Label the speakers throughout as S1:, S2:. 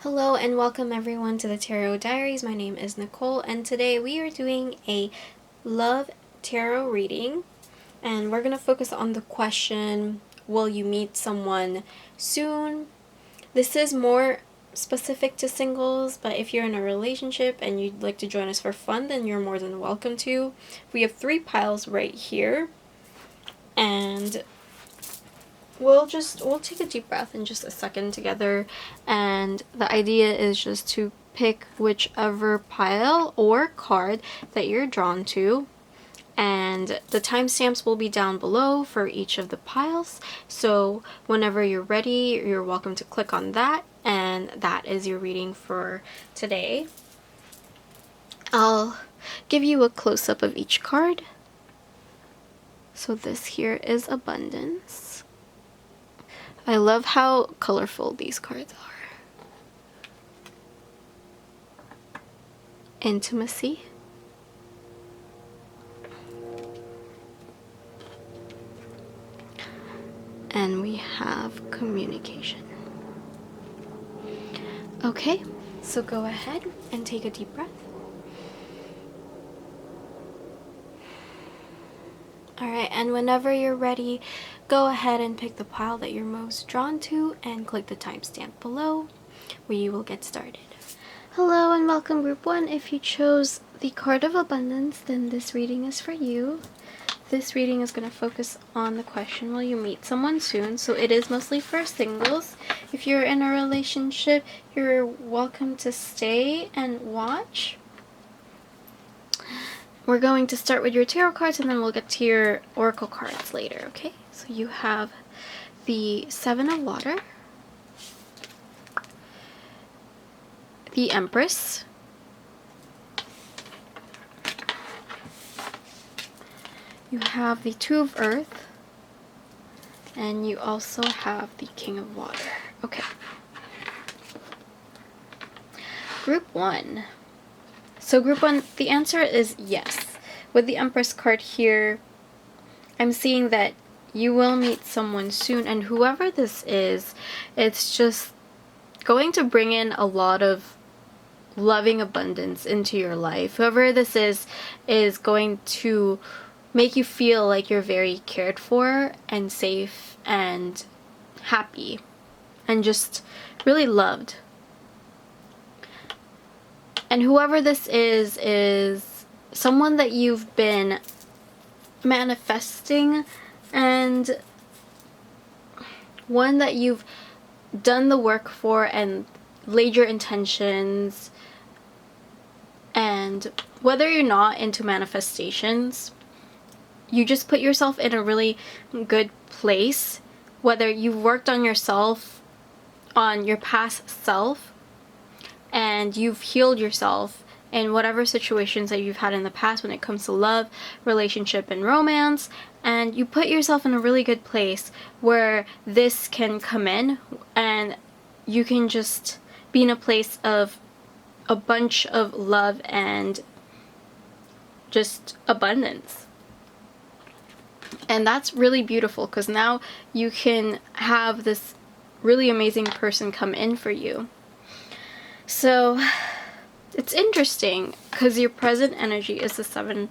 S1: Hello and welcome everyone to the Tarot Diaries. My name is Nicole and today we are doing a love tarot reading and we're going to focus on the question, will you meet someone soon? This is more specific to singles, but if you're in a relationship and you'd like to join us for fun, then you're more than welcome to. We have 3 piles right here and we'll take a deep breath in just a second together, and the idea is just to pick whichever pile or card that you're drawn to, and the timestamps will be down below for each of the piles, so whenever you're ready you're welcome to click on that, and that is your reading for today. I'll give you a close-up of each card. So this here is abundance. I love how colorful these cards are. Intimacy. And we have communication. Okay, so go ahead and take a deep breath. Alright, and whenever you're ready, go ahead and pick the pile that you're most drawn to and click the timestamp below. We will get started. Hello and welcome group 1. If you chose the card of abundance, then this reading is for you. This reading is going to focus on the question, will you meet someone soon? So it is mostly for singles. If you're in a relationship, you're welcome to stay and watch. We're going to start with your tarot cards and then we'll get to your oracle cards later, okay? So you have the 7 of Water, the Empress, you have the 2 of Earth, and you also have the King of Water. Okay. Group 1. So group 1, the answer is yes. With the Empress card here, I'm seeing that you will meet someone soon, and whoever this is, it's just going to bring in a lot of loving abundance into your life. Whoever this is going to make you feel like you're very cared for and safe and happy and just really loved. And whoever this is someone that you've been manifesting, and one that you've done the work for and laid your intentions. And whether you're not into manifestations, you just put yourself in a really good place, whether you've worked on yourself, on your past self, and you've healed yourself in whatever situations that you've had in the past when it comes to love, relationship, and romance, and you put yourself in a really good place where this can come in and you can just be in a place of a bunch of love and just abundance. And that's really beautiful because now you can have this really amazing person come in for you. So it's interesting because your present energy is the 7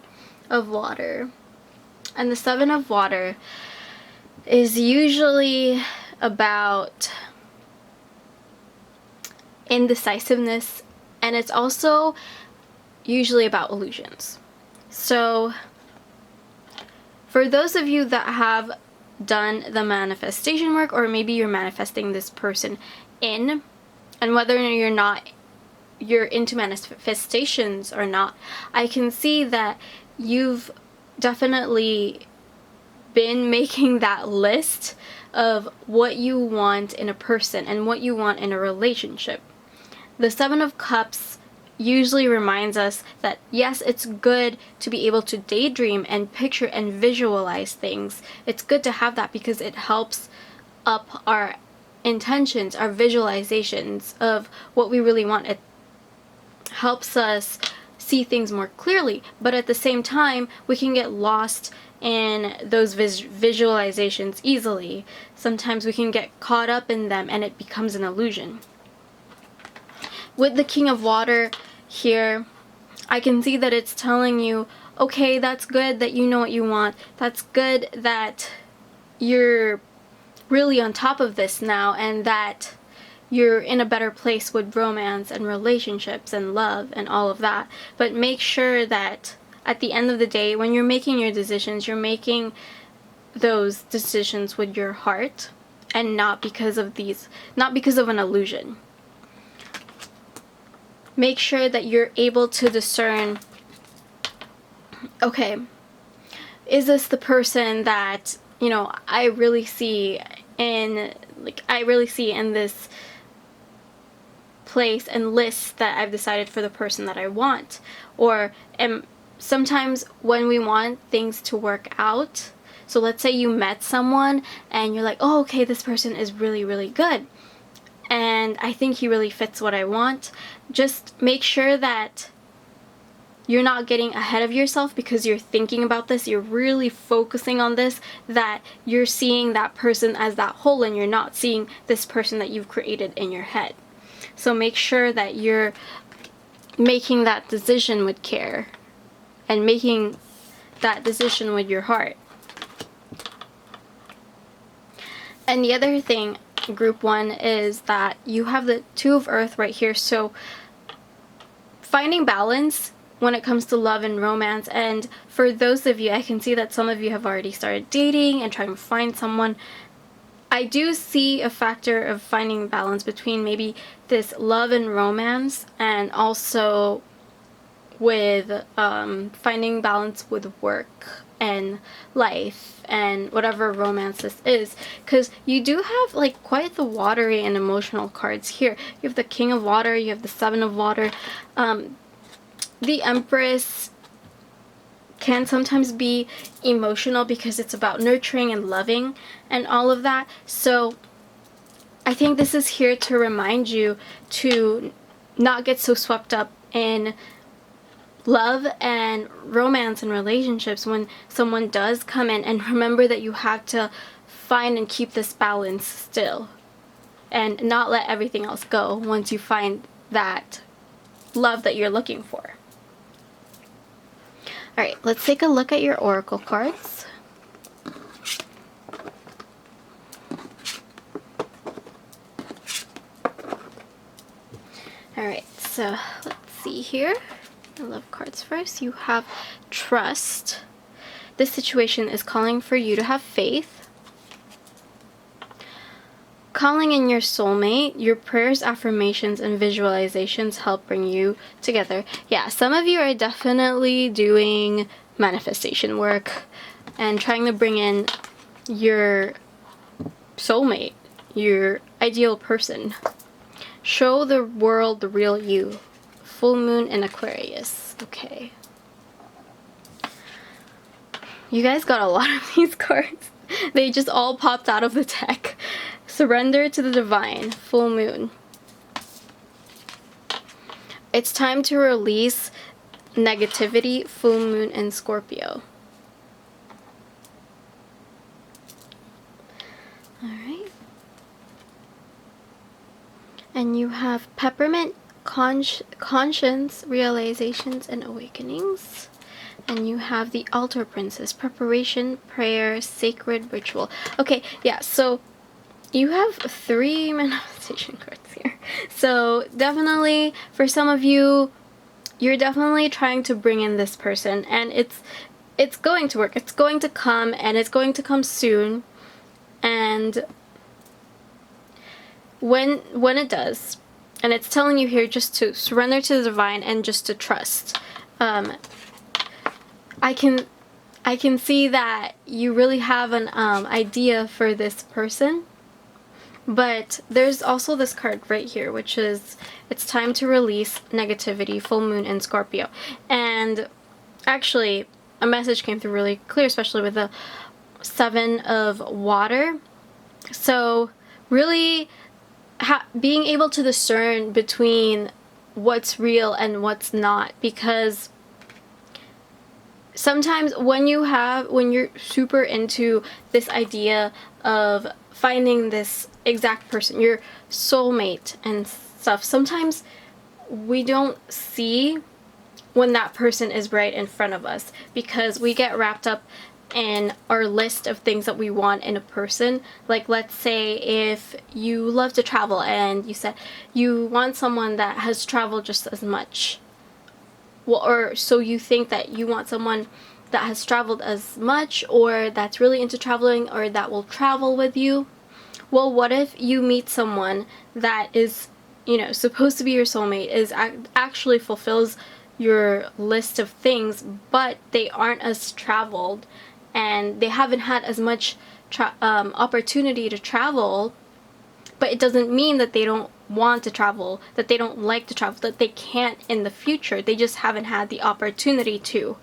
S1: of Water. And the 7 of Water is usually about indecisiveness, and it's also usually about illusions. So for those of you that have done the manifestation work, or maybe you're manifesting this person in, and whether you're into manifestations or not, I can see that you've definitely been making that list of what you want in a person and what you want in a relationship. The 7 of Cups usually reminds us that yes, it's good to be able to daydream and picture and visualize things. It's good to have that because it helps up our intentions, our visualizations of what we really want. It helps us see things more clearly, but at the same time we can get lost in those visualizations easily. Sometimes we can get caught up in them and it becomes an illusion. with the King of Water here, I can see that it's telling you, okay, that's good that you know what you want. That's good that you're really on top of this now, and that you're in a better place with romance and relationships and love and all of that. But make sure that at the end of the day, when you're making your decisions, you're making those decisions with your heart and not because of an illusion. Make sure that you're able to discern, okay, is this the person that, you know, I really see in this place and list that I've decided for the person that I want? Or sometimes when we want things to work out, so let's say you met someone and you're like, oh, okay, this person is really, really good, and I think he really fits what I want. Just make sure that you're not getting ahead of yourself because you're thinking about this, you're really focusing on this, that you're seeing that person as that whole and you're not seeing this person that you've created in your head. So make sure that you're making that decision with care and making that decision with your heart. And the other thing, group 1, is that you have the Two of Earth right here. So finding balance when it comes to love and romance. And for those of you, I can see that some of you have already started dating and trying to find someone. I do see a factor of finding balance between maybe this love and romance, and also with finding balance with work and life and whatever romance this is, because you do have like quite the watery and emotional cards here. You have the King of Water, you have the Seven of Water. The Empress can sometimes be emotional because it's about nurturing and loving and all of that. So I think this is here to remind you to not get so swept up in love and romance and relationships when someone does come in, and remember that you have to find and keep this balance still and not let everything else go once you find that love that you're looking for. Alright, let's take a look at your oracle cards. Alright, so let's see here. I love cards first. You have trust. This situation is calling for you to have faith. Calling in your soulmate. Your prayers, affirmations, and visualizations help bring you together. Yeah, some of you are definitely doing manifestation work and trying to bring in your soulmate, your ideal person. Show the world the real you. Full moon in Aquarius. Okay. You guys got a lot of these cards. They just all popped out of the deck. Surrender to the divine. Full moon. It's time to release negativity. Full moon in Scorpio. Alright. And you have peppermint, conscience, realizations, and awakenings. And you have the altar princess, preparation, prayer, sacred ritual. Okay, yeah, so you have 3 manifestation cards here. So definitely for some of you, you're definitely trying to bring in this person, and it's going to work. It's going to come, and it's going to come soon. And when it does, and it's telling you here just to surrender to the divine and just to trust. I can see that you really have an idea for this person, but there's also this card right here, which is it's time to release negativity. Full moon in Scorpio. And actually, a message came through really clear, especially with the Seven of Water. So really being able to discern between what's real and what's not, because sometimes when you're super into this idea of finding this exact person, your soulmate and stuff, sometimes we don't see when that person is right in front of us, because we get wrapped up in our list of things that we want in a person. Like, let's say if you love to travel and you said you want someone that has traveled just as much, well, or so you think that you want someone that has traveled as much, or that's really into traveling, or that will travel with you. Well, what if you meet someone that is, you know, supposed to be your soulmate, is actually fulfills your list of things, but they aren't as traveled and they haven't had as much opportunity to travel, but it doesn't mean that they don't want to travel, that they don't like to travel, that they can't in the future. They just haven't had the opportunity to.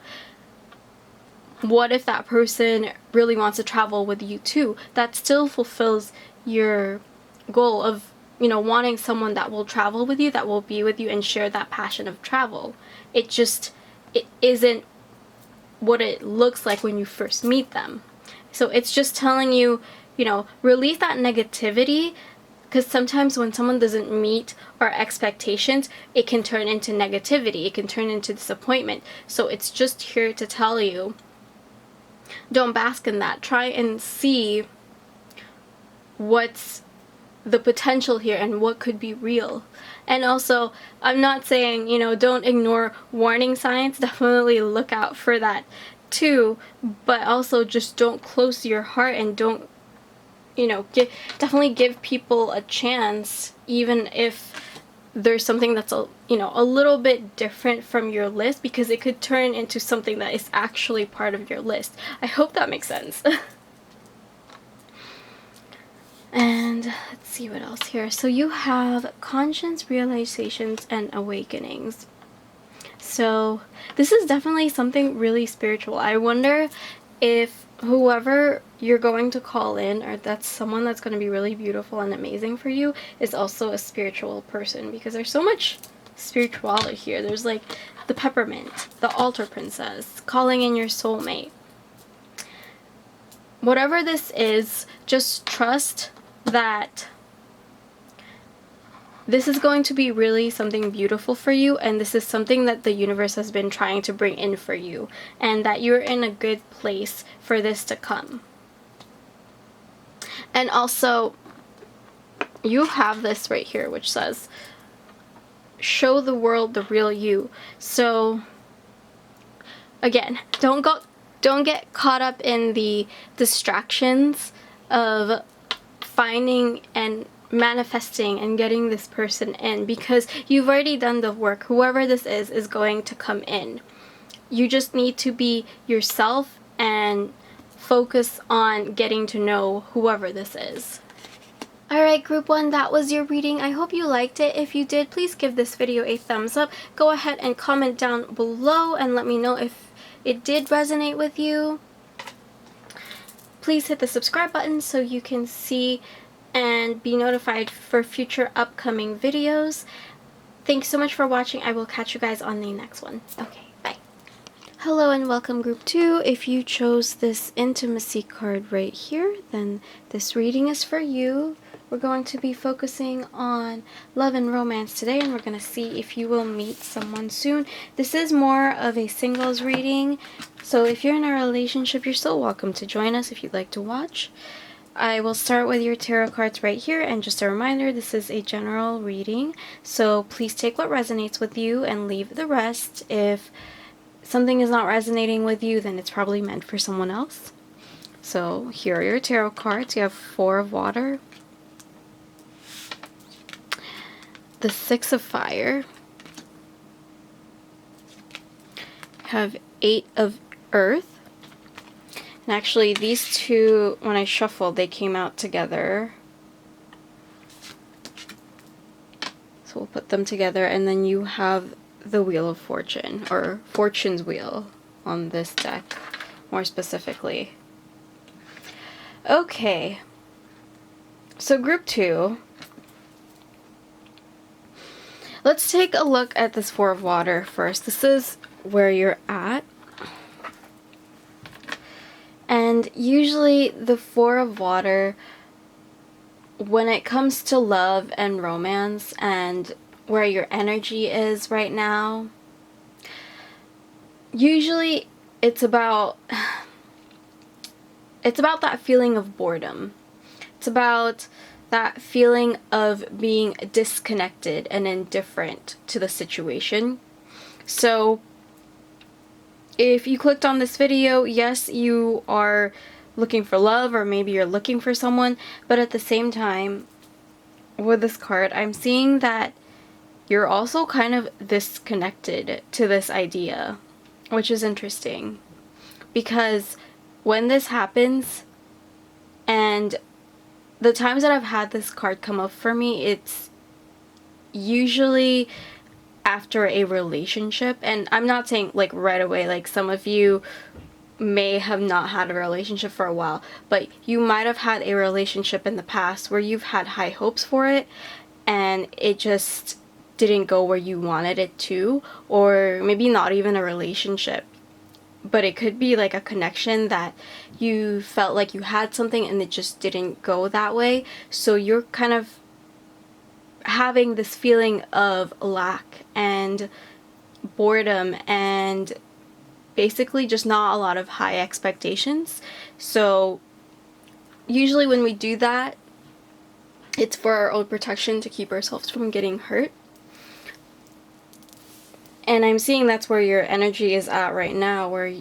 S1: What if that person really wants to travel with you too? That still fulfills your goal of, you know, wanting someone that will travel with you, that will be with you and share that passion of travel. It isn't what it looks like when you first meet them. So it's just telling you, you know, release that negativity, because sometimes when someone doesn't meet our expectations, it can turn into negativity, it can turn into disappointment. So it's just here to tell you, don't bask in that. Try and see what's the potential here and what could be real. And also, I'm not saying, you know, don't ignore warning signs. Definitely look out for that too. But also just don't close your heart, and don't, you know, definitely give people a chance, even if there's something that's a little bit different from your list, because it could turn into something that is actually part of your list. I hope that makes sense. And let's see what else here. So you have conscience, realizations, and awakenings. So this is definitely something really spiritual. I wonder if whoever you're going to call in, or that's someone that's going to be really beautiful and amazing for you, is also a spiritual person, because there's so much spirituality here. There's like the peppermint, the altar princess, calling in your soulmate. Whatever this is, just trust that this is going to be really something beautiful for you, and this is something that the universe has been trying to bring in for you, and that you're in a good place for this to come. And also, you have this right here which says, show the world the real you. So again, don't get caught up in the distractions of finding and manifesting and getting this person in, because you've already done the work. Whoever this is going to come in. You just need to be yourself and focus on getting to know whoever this is. Alright, group 1, that was your reading. I hope you liked it. If you did, please give this video a thumbs up. Go ahead and comment down below and let me know if it did resonate with you. Please hit the subscribe button so you can see and be notified for future upcoming videos. Thanks so much for watching. I will catch you guys on the next one. Okay, bye. Hello and welcome, group 2. If you chose this intimacy card right here, then this reading is for you. We're going to be focusing on love and romance today, and we're going to see if you will meet someone soon. This is more of a singles reading, so if you're in a relationship, you're still welcome to join us if you'd like to watch. I will start with your tarot cards right here, and just a reminder, this is a general reading, so please take what resonates with you and leave the rest. If something is not resonating with you, then it's probably meant for someone else. So here are your tarot cards. You have 4 of water, the 6 of fire, you have 8 of earth, and actually these two, when I shuffled, they came out together. So we'll put them together, and then you have the Wheel of Fortune, or Fortune's Wheel on this deck, more specifically. Okay, so group 2, let's take a look at this 4 of water first. This is where you're at. And usually the 4 of water, when it comes to love and romance and where your energy is right now. Usually it's about that feeling of boredom. It's about that feeling of being disconnected and indifferent to the situation. So if you clicked on this video, yes, you are looking for love, or maybe you're looking for someone, but at the same time, with this card, I'm seeing that you're also kind of disconnected to this idea, which is interesting. Because when this happens, and the times that I've had this card come up for me, it's usually after a relationship. And I'm not saying like right away, like some of you may have not had a relationship for a while, but you might have had a relationship in the past where you've had high hopes for it and it just didn't go where you wanted it to, or maybe not even a relationship, but it could be like a connection that you felt like you had something and it just didn't go that way. So you're kind of having this feeling of lack and boredom and basically just not a lot of high expectations. So usually when we do that, it's for our own protection, to keep ourselves from getting hurt. And I'm seeing that's where your energy is at right now, where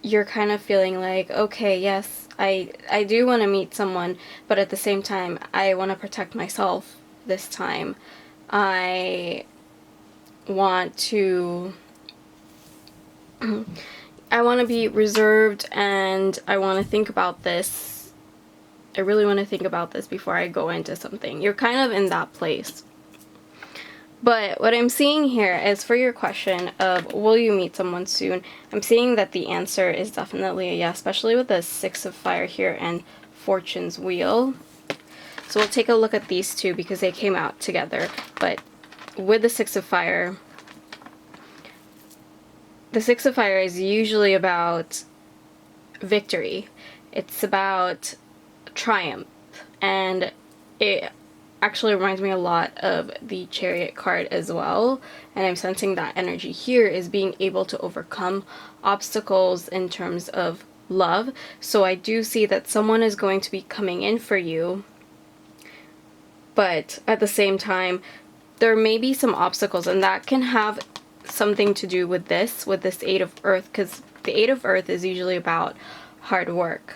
S1: you're kind of feeling like, okay, yes, I do want to meet someone, but at the same time, I want to protect myself this time. I want to be reserved, and I want to think about this. I really want to think about this before I go into something. You're kind of in that place. But what I'm seeing here is for your question of will you meet someone soon, I'm seeing that the answer is definitely a yes, especially with the Six of Fire here and Fortune's Wheel. So we'll take a look at these two because they came out together. But with the Six of Fire, the Six of Fire is usually about victory. It's about triumph. And it actually reminds me a lot of the Chariot card as well. And I'm sensing that energy here is being able to overcome obstacles in terms of love. So I do see that someone is going to be coming in for you. But at the same time, there may be some obstacles, and that can have something to do with this Eight of Earth, because the Eight of Earth is usually about hard work.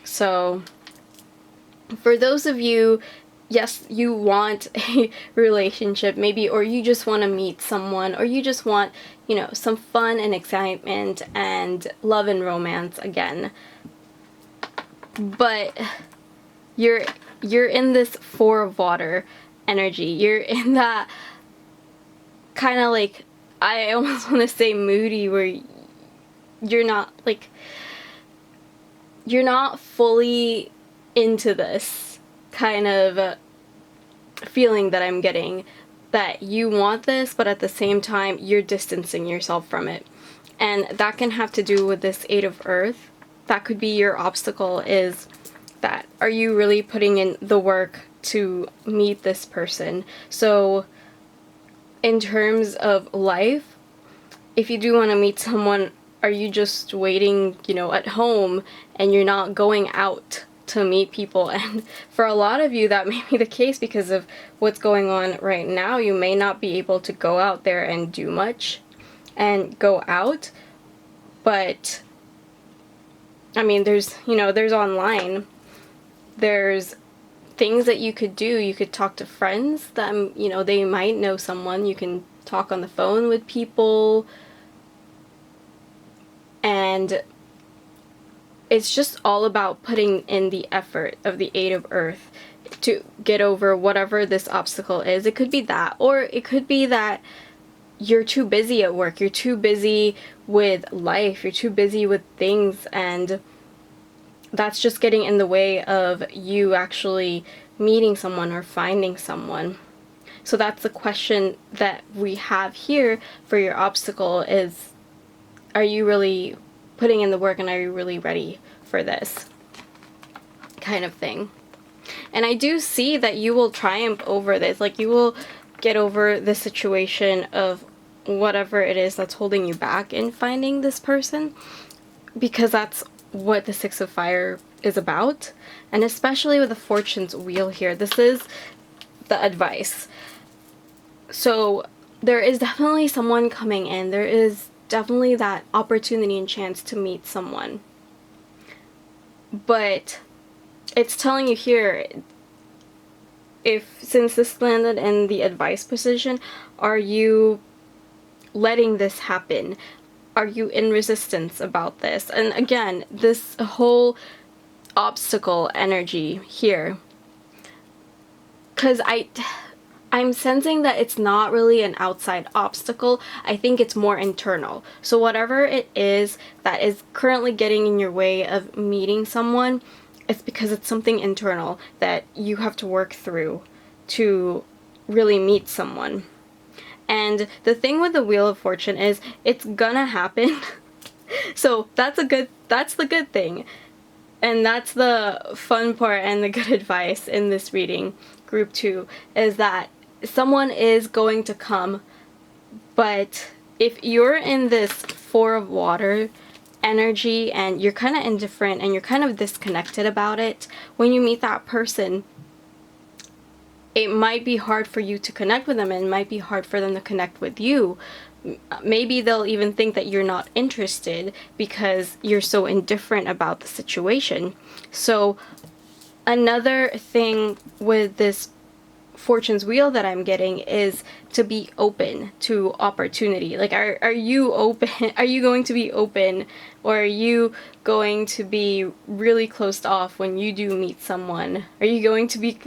S1: So for those of you, yes, you want a relationship maybe, or you just want to meet someone, or you just want, you know, some fun and excitement and love and romance again. But you're in this Four of Water energy. You're in that kind of like, I almost want to say moody, where you're not fully into this kind of feeling that I'm getting, that you want this, but at the same time you're distancing yourself from it. And that can have to do with this Eight of Earth. That could be your obstacle, is that are you really putting in the work to meet this person? So in terms of life, if you do want to meet someone, are you just waiting, you know, at home and you're not going out to meet people? And for a lot of you that may be the case because of what's going on right now. You may not be able to go out there and do much and go out, but I mean, there's online, there's things that you could do. You could talk to friends that, you know, they might know someone. You can talk on the phone with people, and it's just all about putting in the effort of the Eight of Earth to get over whatever this obstacle is. It could be that, or it could be that you're too busy at work, you're too busy with life, you're too busy with things, and that's just getting in the way of you actually meeting someone or finding someone. So that's the question that we have here for your obstacle is, are you really putting in the work, and are you really ready for this kind of thing? And I do see that you will triumph over this. Like, you will get over the situation of whatever it is that's holding you back in finding this person, because that's what the Six of Fire is about. And especially with the Fortune's Wheel here, this is the advice. So there is definitely someone coming in. There is definitely that opportunity and chance to meet someone. But it's telling you here, since this landed in the advice position, are you letting this happen? Are you in resistance about this? And again, this whole obstacle energy here, because I'm sensing that it's not really an outside obstacle. I think it's more internal. So whatever it is that is currently getting in your way of meeting someone, it's because it's something internal that you have to work through to really meet someone. And the thing with the Wheel of Fortune is it's gonna happen. So that's the good thing. And that's the fun part and the good advice in this reading, group 2, is that someone is going to come. But if you're in this Four of Water energy and you're kind of indifferent and you're kind of disconnected about it, when you meet that person, it might be hard for you to connect with them, and it might be hard for them to connect with you. Maybe they'll even think that you're not interested because you're so indifferent about the situation. So another thing with this Fortune's Wheel that I'm getting is to be open to opportunity. Like, are you open? Are you going to be open, or are you going to be really closed off when you do meet someone? Are you going to be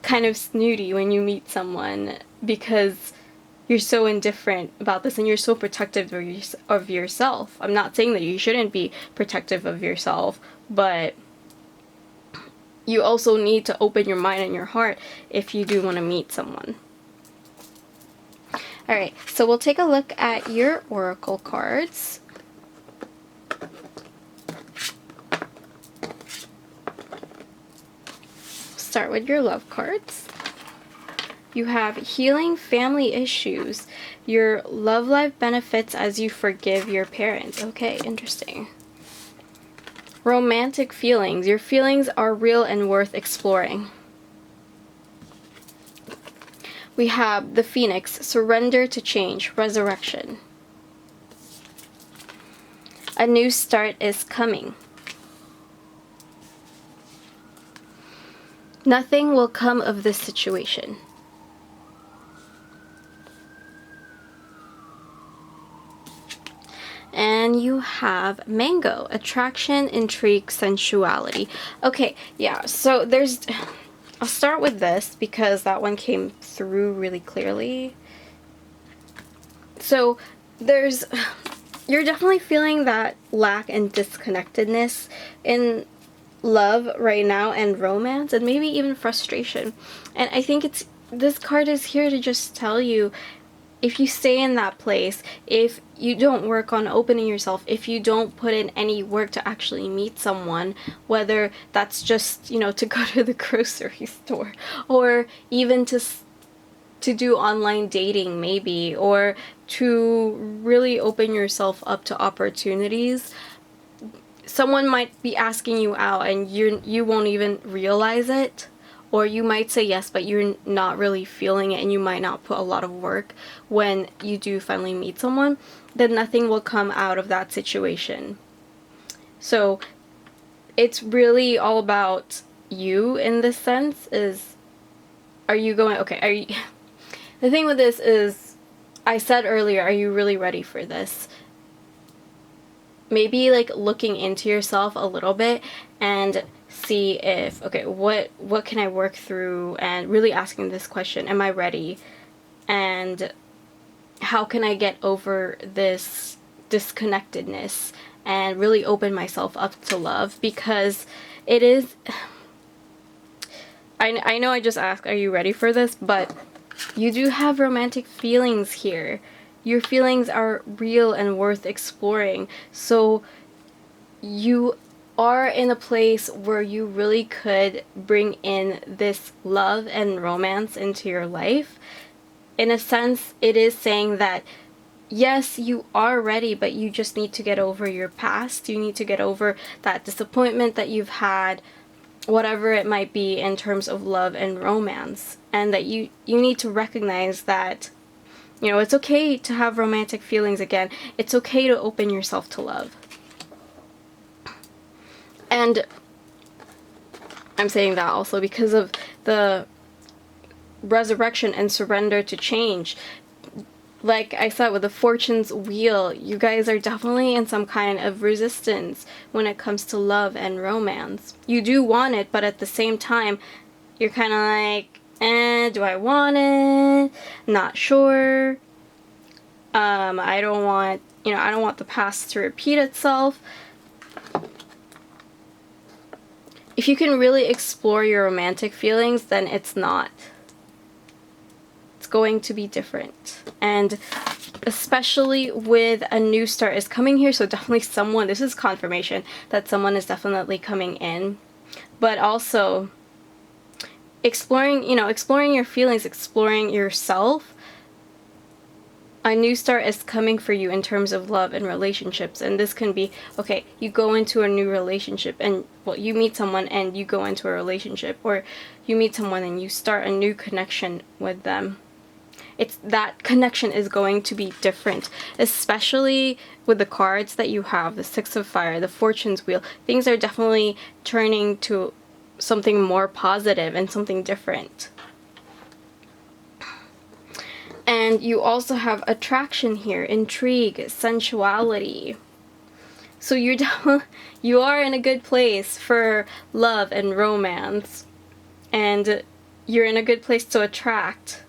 S1: kind of snooty when you meet someone because you're so indifferent about this and you're so protective of yourself? I'm not saying that you shouldn't be protective of yourself, but you also need to open your mind and your heart if you do want to meet someone. Alright, so we'll take a look at your oracle cards. Start with your love cards. You have healing family issues. Your love life benefits as you forgive your parents. Okay, interesting. Romantic feelings. Your feelings are real and worth exploring. We have the Phoenix. Surrender to change. Resurrection. A new start is coming. Nothing will come of this situation. And you have Mango. Attraction, intrigue, sensuality. Okay, yeah, so I'll start with this because that one came through really clearly. So you're definitely feeling that lack and disconnectedness in love right now, and romance, and maybe even frustration. And I think this card is here to just tell you, if you stay in that place, if you don't work on opening yourself, if you don't put in any work to actually meet someone, whether that's just, to go to the grocery store, or even to do online dating maybe, or to really open yourself up to opportunities, someone might be asking you out and you won't even realize it. Or you might say yes, but you're not really feeling it, and you might not put a lot of work when you do finally meet someone. Then nothing will come out of that situation. So it's really all about you in this sense. The thing with this is, I said earlier, are you really ready for this? Maybe like looking into yourself a little bit and see if, okay, what can I work through, and really asking this question, am I ready? And how can I get over this disconnectedness and really open myself up to love? Because it is, I know I just asked, are you ready for this? But you do have romantic feelings here. Your feelings are real and worth exploring. So you are in a place where you really could bring in this love and romance into your life. in a sense, it is saying that yes, you are ready, but you just need to get over your past. You need to get over that disappointment that you've had, whatever it might be in terms of love and romance. And that you need to recognize that, you know, it's okay to have romantic feelings again. It's okay to open yourself to love. And I'm saying that also because of the resurrection and surrender to change. Like I said, with the Fortune's Wheel, you guys are definitely in some kind of resistance when it comes to love and romance. You do want it, but at the same time, you're kind of like, do I want it? Not sure. I don't want, I don't want the past to repeat itself. If you can really explore your romantic feelings, then it's not. It's going to be different. And especially with a new start is coming here, so definitely someone, this is confirmation that someone is definitely coming in. But also exploring, exploring your feelings, exploring yourself. A new start is coming for you in terms of love and relationships. And this can be, okay, you go into a new relationship and, well, you meet someone and you go into a relationship, or you meet someone and you start a new connection with them. It's that connection is going to be different, especially with the cards that you have, the Six of Fire, the Fortune's Wheel. Things are definitely turning to something more positive and something different. And you also have attraction here, intrigue, sensuality. So you are in a good place for love and romance. And you're in a good place to attract.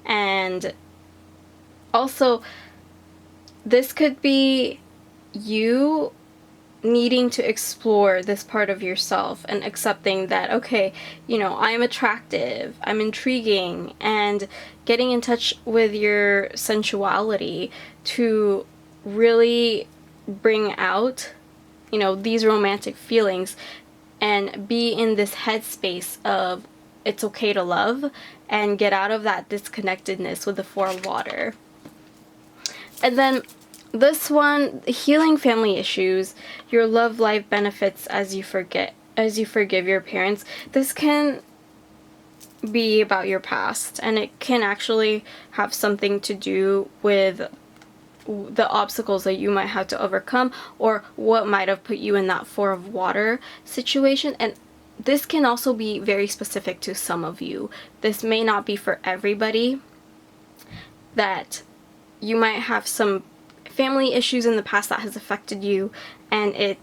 S1: And also, this could be you needing to explore this part of yourself and accepting that, okay, I'm attractive, I'm intriguing, and getting in touch with your sensuality to really bring out, these romantic feelings and be in this headspace of it's okay to love and get out of that disconnectedness with the Four of Water. And then this one, healing family issues, your love life benefits as you forgive your parents. This can be about your past, and it can actually have something to do with the obstacles that you might have to overcome, or what might have put you in that Four of Water situation. And this can also be very specific to some of you. This may not be for everybody, that you might have some family issues in the past that has affected you, and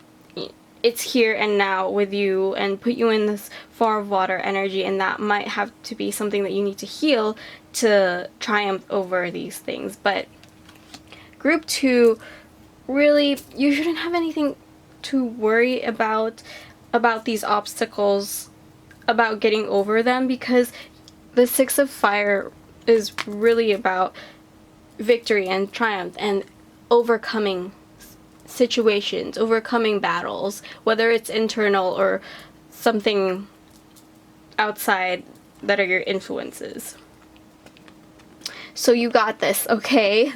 S1: it's here and now with you and put you in this Four of Water energy, and that might have to be something that you need to heal to triumph over these things. But group 2, really, you shouldn't have anything to worry about these obstacles, about getting over them, because the Six of Fire is really about victory and triumph and overcoming situations, overcoming battles, whether it's internal or something outside that are your influences. So you got this, okay?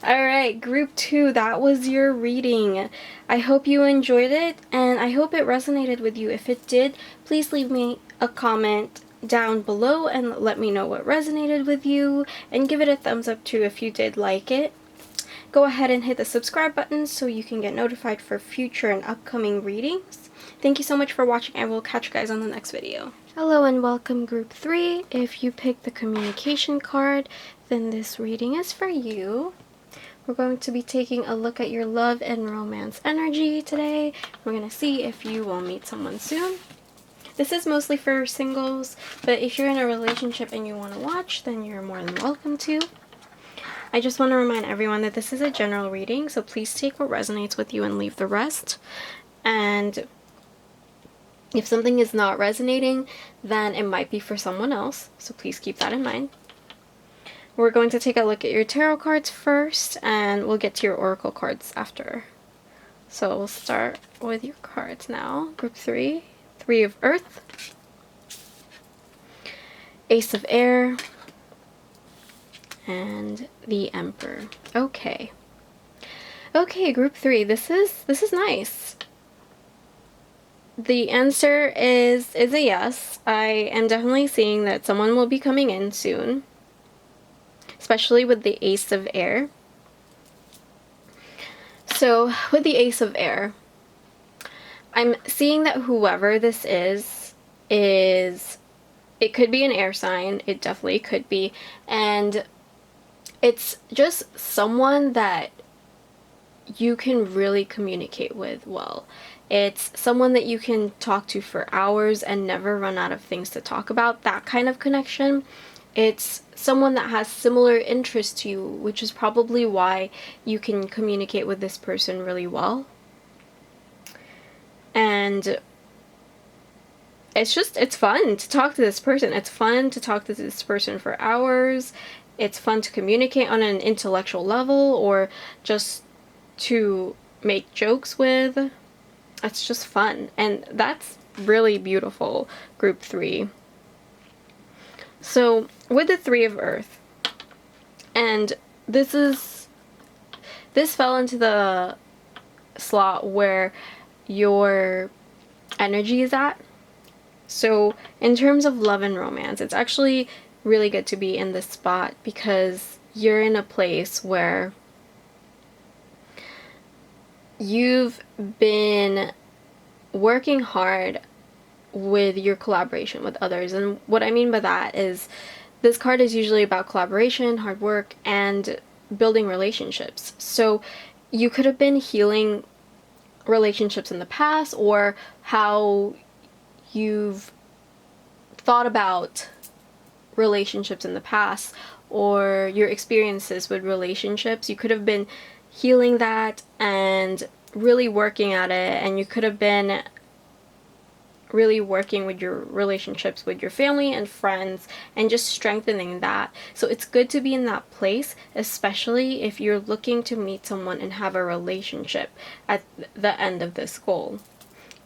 S1: Alright, group 2, that was your reading. I hope you enjoyed it, and I hope it resonated with you. If it did, please leave me a comment down below and let me know what resonated with you, and give it a thumbs up too if you did like it. Go ahead and hit the subscribe button so you can get notified for future and upcoming readings. Thank you so much for watching. I will catch you guys on the next video. Hello and welcome, group 3. If you picked the communication card, then this reading is for you. We're going to be taking a look at your love and romance energy today. We're going to see if you will meet someone soon. This is mostly for singles, but if you're in a relationship and you want to watch, then you're more than welcome to. I just want to remind everyone that this is a general reading, so please take what resonates with you and leave the rest. And if something is not resonating, then it might be for someone else, so please keep that in mind. We're going to take a look at your tarot cards first, and we'll get to your oracle cards after. So we'll start with your cards now. Group 3, Three of Earth, Ace of Air, and the Emperor. Okay. Okay, group 3. This is nice. The answer is a yes. I am definitely seeing that someone will be coming in soon, especially with the Ace of Air. So with the Ace of Air, I'm seeing that whoever this is, it could be an air sign, it definitely could be, and it's just someone that you can really communicate with well. It's someone that you can talk to for hours and never run out of things to talk about, that kind of connection. It's someone that has similar interests to you, which is probably why you can communicate with this person really well. And it's fun to talk to this person. It's fun to talk to this person for hours. It's fun to communicate on an intellectual level or just to make jokes with. It's just fun. And that's really beautiful, group 3. So with the 3 of Earth, and this fell into the slot where your energy is at. So in terms of love and romance, it's actually really good to be in this spot because you're in a place where you've been working hard with your collaboration with others. And what I mean by that is this card is usually about collaboration, hard work, and building relationships. So you could have been healing relationships in the past, or how you've thought about relationships in the past, or your experiences with relationships. You could have been healing that and really working at it, and you could have been really working with your relationships with your family and friends and just strengthening that. So it's good to be in that place, especially if you're looking to meet someone and have a relationship at the end of this goal,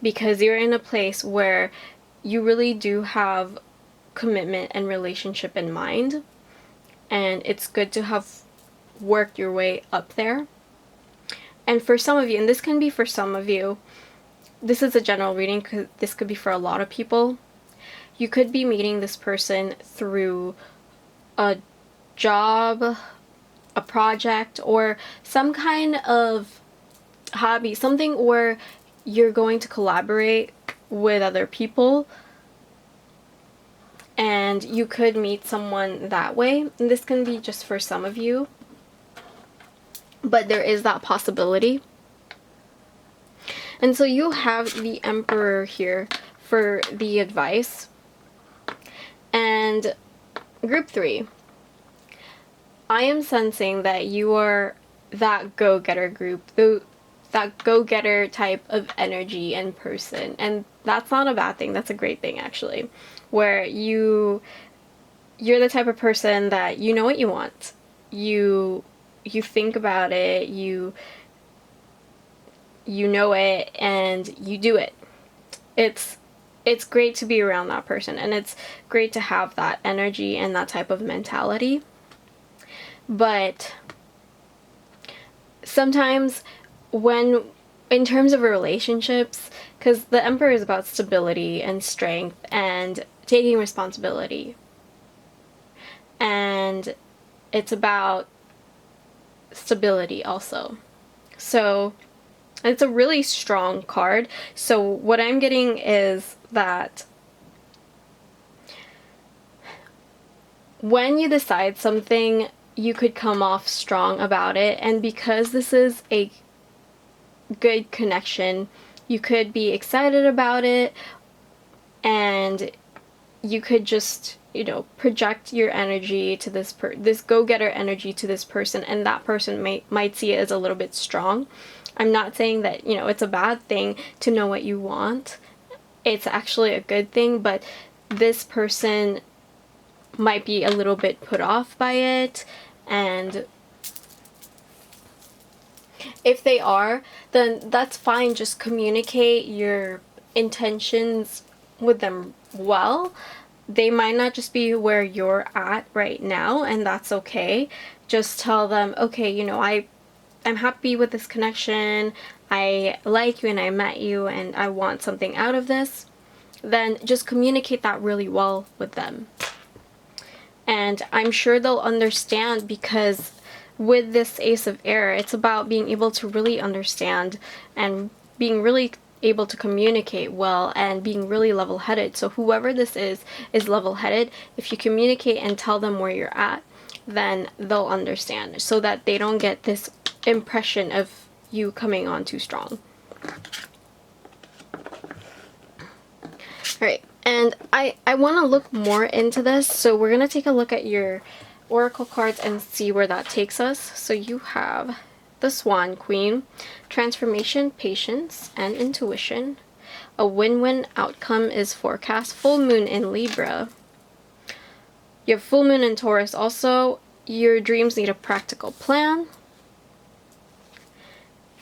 S1: because you're in a place where you really do have commitment and relationship in mind, and it's good to have worked your way up there. And for some of you, and this can be for some of you, this is a general reading because this could be for a lot of people. You could be meeting this person through a job, a project, or some kind of hobby, something where you're going to collaborate with other people, and you could meet someone that way. And this can be just for some of you, but there is that possibility. And so you have the Emperor here for the advice. And group 3, I am sensing that you are that go-getter group, that go-getter type of energy and person. And that's not a bad thing, that's a great thing actually. Where you're the type of person that you know what you want. You think about it, you know it, and you do it. It's great to be around that person, and it's great to have that energy and that type of mentality. But sometimes when, in terms of relationships, because the Emperor is about stability and strength and taking responsibility, and it's about stability also. So it's a really strong card. So what I'm getting is that when you decide something, you could come off strong about it. And because this is a good connection, you could be excited about it, and you could just, project your energy to this go-getter energy to this person, and that person might see it as a little bit strong. I'm not saying that, it's a bad thing to know what you want. It's actually a good thing, but this person might be a little bit put off by it, and if they are, then that's fine. Just communicate your intentions with them well, they might not just be where you're at right now, and that's okay. Just tell them, okay, you know, I'm happy with this connection, I like you and I met you and I want something out of this. Then just communicate that really well with them. And I'm sure they'll understand, because with this Ace of Air, it's about being able to really understand and being really able to communicate well and being really level-headed. So whoever this is level-headed. If you communicate and tell them where you're at, then they'll understand, so that they don't get this impression of you coming on too strong. Alright, and I want to look more into this, so we're going to take a look at your oracle cards and see where that takes us. So you have the Swan Queen, transformation, patience, and intuition. A win-win outcome is forecast. Full moon in Libra. You have full moon in Taurus also. Your dreams need a practical plan.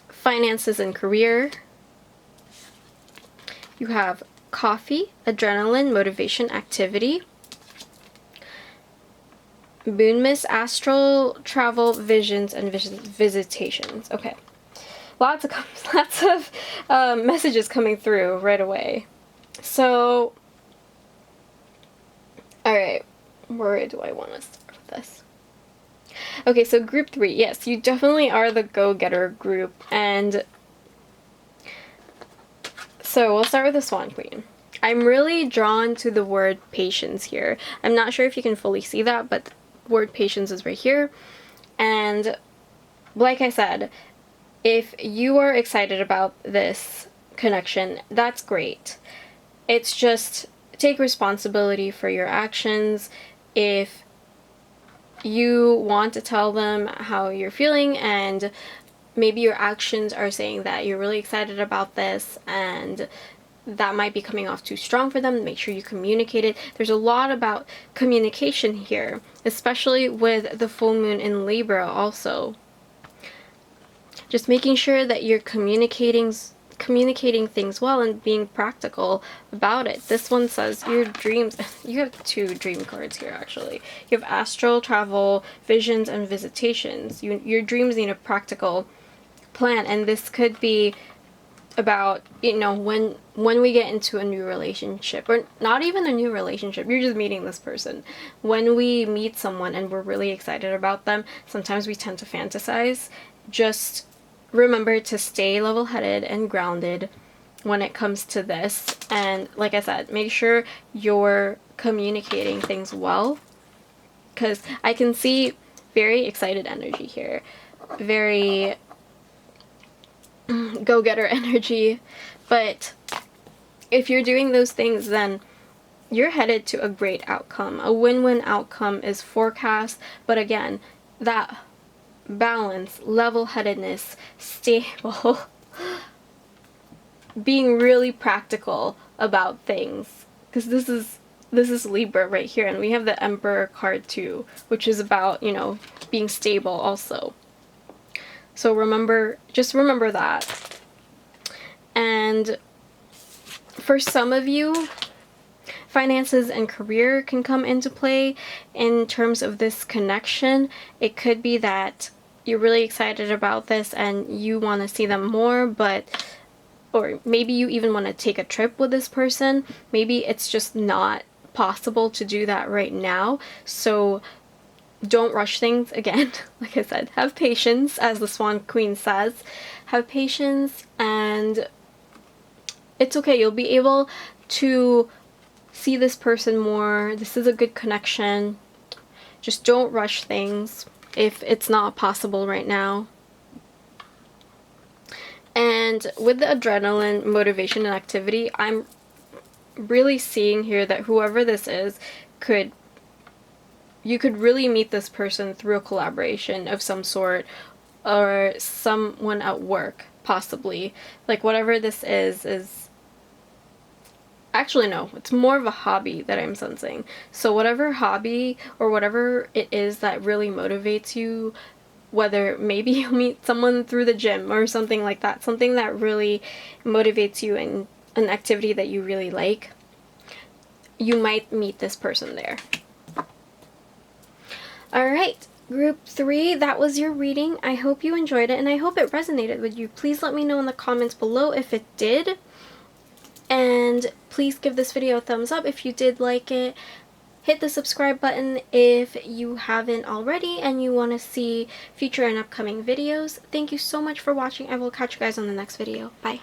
S1: Finances and career. You have coffee, adrenaline, motivation, activity. Moon miss, astral travel, visions, and visitations. Okay, lots of messages coming through right away. So, all right, where do I want to start with this? Okay, so group 3. Yes, you definitely are the go-getter group, and so we'll start with the Swan Queen. I'm really drawn to the word patience here. I'm not sure if you can fully see that, but word patience is right here. And like I said, if you are excited about this connection, that's great. It's just take responsibility for your actions. If you want to tell them how you're feeling, and maybe your actions are saying that you're really excited about this and that might be coming off too strong for them, make sure you communicate it. There's a lot about communication here, especially with the full moon in Libra also. Just making sure that you're communicating things well and being practical about it. This one says your dreams. You have 2 dream cards here actually. You have astral travel, visions, and visitations. Your dreams need a practical plan, and this could be about, you know, when we get into a new relationship, or not even a new relationship, you're just meeting this person. When we meet someone and we're really excited about them, sometimes we tend to fantasize. Just remember to stay level-headed and grounded when it comes to this, and like I said, make sure you're communicating things well, because I can see very excited energy here, very go-getter energy. But if you're doing those things, then you're headed to a great outcome. A win-win outcome is forecast, but again, that balance, level-headedness, stable, being really practical about things, because this is Libra right here, and we have the Emperor card too, which is about, you know, being stable also. So just remember that. And for some of you, finances and career can come into play in terms of this connection. It could be that you're really excited about this and you want to see them more, or maybe you even want to take a trip with this person. Maybe it's just not possible to do that right now. So don't rush things. Again, like I said, have patience, as the Swan Queen says. Have patience, and it's okay. You'll be able to see this person more. This is a good connection. Just don't rush things if it's not possible right now. And with the adrenaline, motivation, and activity, I'm really seeing here that whoever this is you could really meet this person through a collaboration of some sort, or someone at work, possibly. Like, whatever this is actually, no, it's more of a hobby that I'm sensing. So whatever hobby or whatever it is that really motivates you, whether maybe you meet someone through the gym or something like that, something that really motivates you in an activity that you really like, you might meet this person there. Alright, group 3, that was your reading. I hope you enjoyed it and I hope it resonated with you. Please let me know in the comments below if it did. And please give this video a thumbs up if you did like it. Hit the subscribe button if you haven't already and you want to see future and upcoming videos. Thank you so much for watching. I will catch you guys on the next video. Bye.